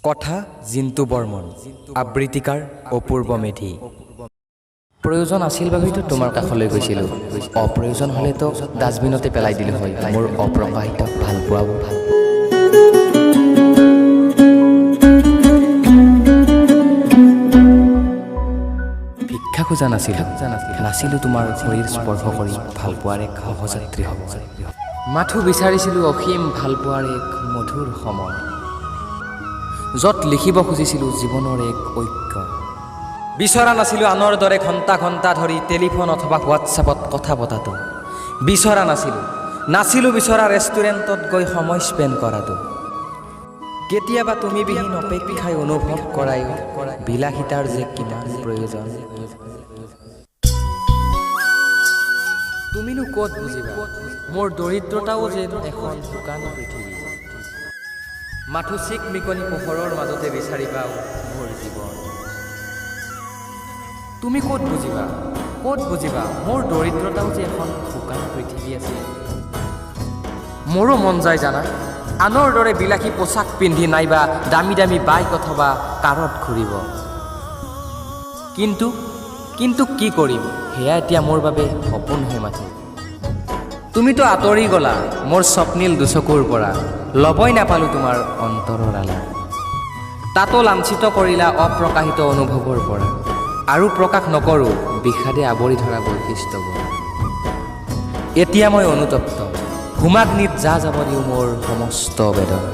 কথা জিন্তু বৰ্মন, আবৃত্তিকাৰ অপূৰ্ব মেধি। প্ৰয়োজন আছিল বাবেতো তোমাৰ কাষলৈ গৈছিলোঁ, অপ্ৰয়োজন হ'লেতো ডাষ্টবিনতে পেলাই দিলোঁ হয় মোৰ অপ্ৰকাশিত ভালপোৱাবোৰ। ভিক্ষা খোজা নাছিলোঁ তোমাৰ শৰীৰ স্পৰ্শ কৰি ভালপোৱাৰ এক সহযাত্ৰী হ'ব। মাথো বিচাৰিছিলোঁ অসীম ভালপোৱাৰ এক মধুৰ সময়, য'ত লিখিব খুজিছিলোঁ জীৱনৰ এক ঐক্য। বিচৰা নাছিলোঁ আনৰ দৰে ঘণ্টা ঘণ্টা ধৰি টেলিফোন অথবা হোৱাটছএপত কথা পতাটো। বিচৰা নাছিলোঁ বিচৰা ৰেষ্টুৰেণ্টত গৈ সময় স্পেণ্ড কৰাটো। কেতিয়াবা তুমি বিহীন অপেক্ষাই অনুভৱ কৰাই বিলাসিতাৰ যে কিমান প্ৰয়োজন। তুমিনো ক'ত বুজিবা মোৰ দৰিদ্ৰতাও যেন এখন শুকান পৃথিৱী। মাথো চিক মিকনি পোহৰৰ মাজতে বিচাৰি পাওঁ মোৰ জীৱন। তুমি ক'ত বুজিবা মোৰ দৰিদ্ৰতাও যে এখন শুকান পৃথিৱী আছে। মোৰো মন যায় জানা আনৰ দৰে বিলাসী পোচাক পিন্ধি নাইবা দামী দামী বাইক অথবা কাৰত ঘূৰিব। কিন্তু কি কৰিম সেয়া এতিয়া মোৰ বাবে সপোনহে মাথো। তুমিতো আঁতৰি গ'লা মোৰ স্বপ্নীল দুচকুৰ পৰা, ল'বই নাপালোঁ তোমাৰ অন্তৰৰ আলা। তাতো লাঞ্ছিত কৰিলা অপ্ৰকাশিত অনুভৱৰ পৰা, আৰু প্ৰকাশ নকৰোঁ বিষাদে আৱৰি ধৰা বৈশিষ্ট্যবোৰ। এতিয়া মই অনুতপ্ত, ঘুমাগ্নিত যা যাব দিওঁ মোৰ সমস্ত বেদনা।